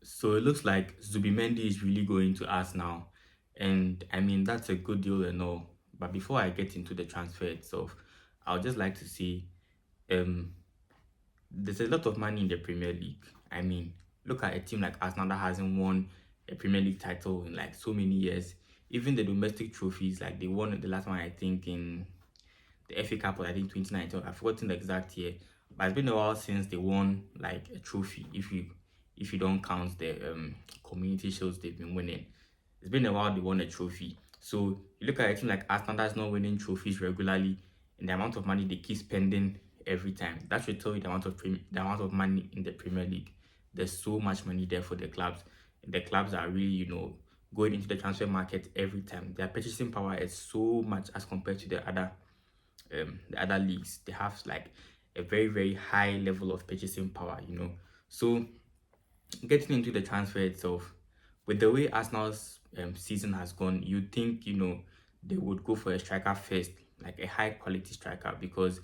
So it looks like Zubimendi is really going to us now. And I mean, that's a good deal and all. But before I get into the transfer itself, I would just like to say um, there's a lot of money in the Premier League. I mean, look at a team like Arsenal that hasn't won a Premier League title in like so many years. Even the domestic trophies, like they won the last one, I think, in the FA Cup, I think 2019. I've forgotten the exact year, but it's been a while since they won like a trophy. If you don't count the community shields they've been winning, it's been a while they won a trophy. So you look at a team like Arsenal that's not winning trophies regularly, and the amount of money they keep spending every time. That should tell you the amount of money in the Premier League. There's so much money there for the clubs. The clubs are really, going into the transfer market every time. Their purchasing power is so much as compared to the other leagues. They have like a very very high level of purchasing power. So getting into the transfer itself, with the way Arsenal's season has gone, you think they would go for a striker first, like a high quality striker, because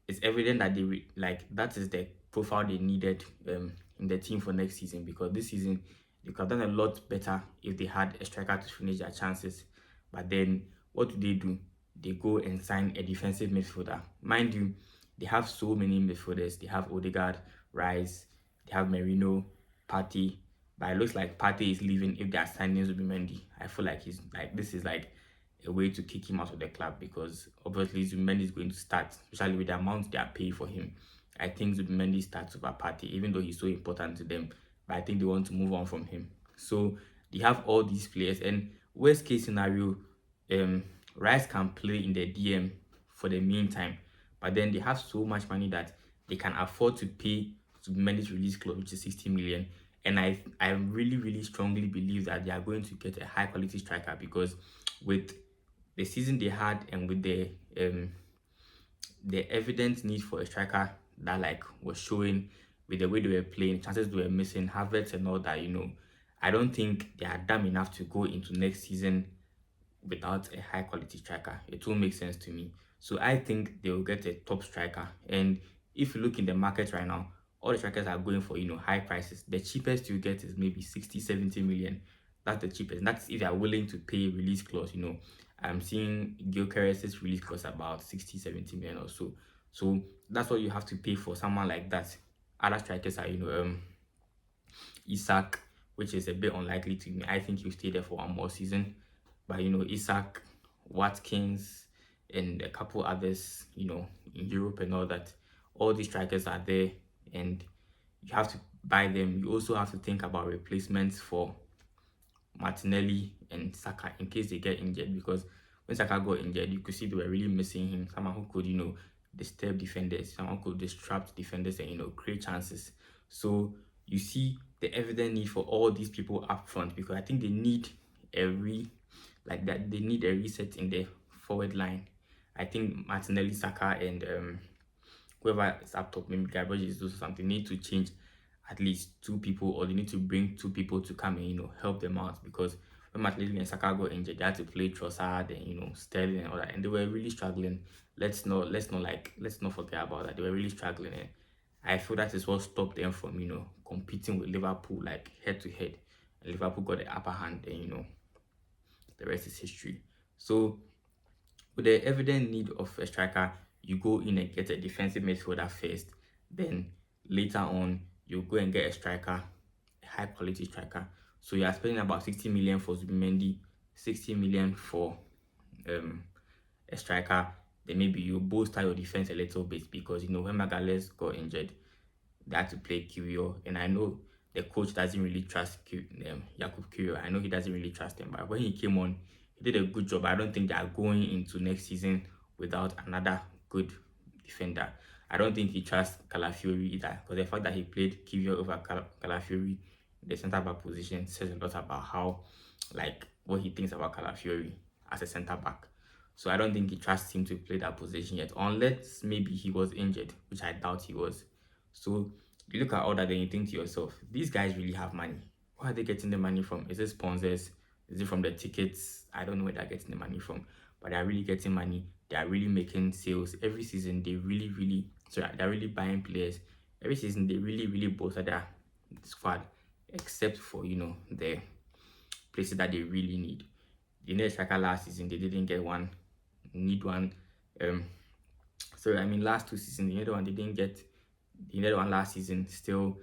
it's evident that like that is the profile they needed in the team for next season. Because this season they could have done a lot better if they had a striker to finish their chances. But then what do? They go and sign a defensive midfielder. Mind you, they have so many midfielders. They have Odegaard, Rice, they have Merino, Partey. But it looks like Partey is leaving if they are signing Zubimendi. I feel like he's like this is like a way to kick him out of the club, because obviously Zubimendi is going to start, especially with the amount they are paying for him. I think Zubimendi starts over Partey, even though he's so important to them. But I think they want to move on from him. So they have all these players, and worst case scenario, um, Rice can play in the DM for the meantime. But then they have so much money that they can afford to pay Zubimendi's release clause, which is 60 million. And I really, really strongly believe that they are going to get a high quality striker, because with the season they had and with the evident need for a striker that like was showing with the way they were playing, chances they were missing, Havertz and all that. I don't think they are dumb enough to go into next season without a high quality striker. It will make sense to me. So I think they will get a top striker. And if you look in the market right now, all the strikers are going for high prices. The cheapest you get is maybe 60, 70 million. That's the cheapest. That's if they are willing to pay release clause. I'm seeing Gilchrist's release clause about 60, 70 million or so. So that's what you have to pay for someone like that. Other strikers are, Isaac, which is a bit unlikely to me. I think he'll stay there for one more season. But Isaac, Watkins, and a couple others, in Europe and all that. All these strikers are there, and you have to buy them. You also have to think about replacements for Martinelli and Saka in case they get injured, because when Saka got injured, you could see they were really missing him. Someone who could, disturb defenders, someone who could disrupt defenders and create chances. So you see the evident need for all these people up front, because I think they need a like that they need a reset in the forward line. I think Martinelli, Saka, and whoever is up top, maybe Gabriel Jesus or something, need to change at least two people, or they need to bring two people to come and help them out, because when Martinelli and Saka got injured, they had to play Trossard and Sterling and all that, and they were really struggling. Let's not forget about that. They were really struggling, and I feel that is what stopped them from competing with Liverpool like head to head. And Liverpool got the upper hand, and the rest is history. So with the evident need of a striker, you go in and get a defensive midfielder first. Then later on, you go and get a striker, a high quality striker. So you are spending about 60 million for Zubimendi, 60 million for a striker. Then maybe you bolster your defense a little bit, because when Magalhaes got injured, they had to play Kiwior, and I know the coach doesn't really trust Jakub Kiwior. I know he doesn't really trust him, but when he came on, he did a good job. I don't think they are going into next season without another good defender. I don't think he trusts Calafiori either, because the fact that he played Kiwior over Calafiori in the centre back position says a lot about how, like, what he thinks about Calafiori as a centre back. So I don't think he trusts him to play that position yet, unless maybe he was injured, which I doubt he was. So you look at all that, then you think to yourself, these guys really have money. Where are they getting the money from? Is it sponsors? Is it from the tickets? I don't know where they're getting the money from, but they're really getting money. They are really making sales every season. They're really buying players every season. They really bolster their squad, except for the places that they really need. They needed a striker last season, they didn't get one. Need one. Um, sorry, I mean last 2 seasons, they needed one, they didn't get. They needed one last season. Still,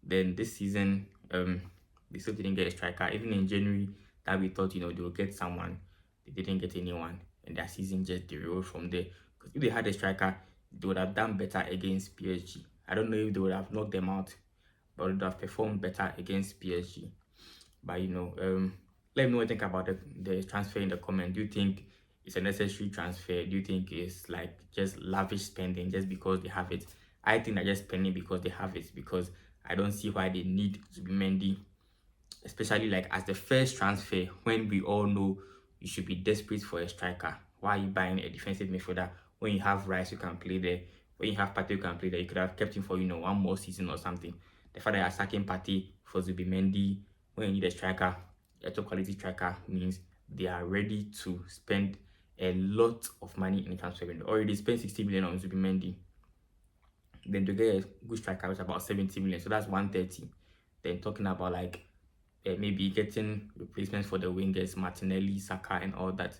then this season, they still didn't get a striker. Even in January, that we thought they will get someone, they didn't get anyone, and their season just derailed from there. Because if they had a striker, they would have done better against PSG. I don't know if they would have knocked them out, but would have performed better against PSG. But let me know what you think about the transfer in the comment. Do you think it's a necessary transfer? Do you think it's like just lavish spending just because they have it? I think they're just spending because they have it, because I don't see why they need Zubimendi, especially like as the first transfer when we all know you should be desperate for a striker. Why are you buying a defensive midfielder when you have Rice who can play there, when you have Partey who can play there? You could have kept him for one more season or something. The fact that you're sacking Partey for Zubimendi when you need a striker, a top quality striker, means they are ready to spend a lot of money in the transfer window. Already spent 60 million on Zubimendi. Then to get a good striker is about 70 million, so that's 130. Then talking about like maybe getting replacements for the wingers, Martinelli, Saka, and all that.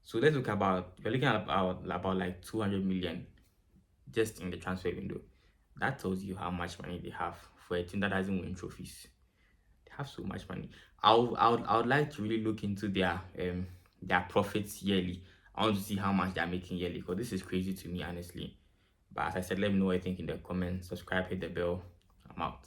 So let's look about, you're looking at about like 200 million just in the transfer window. That tells you how much money they have for a team that doesn't win trophies. They have so much money. I would like to really look into their profits yearly. I want to see how much they're making yearly, because this is crazy to me, honestly. But as I said, let me know what you think in the comments. Subscribe, hit the bell. I'm out.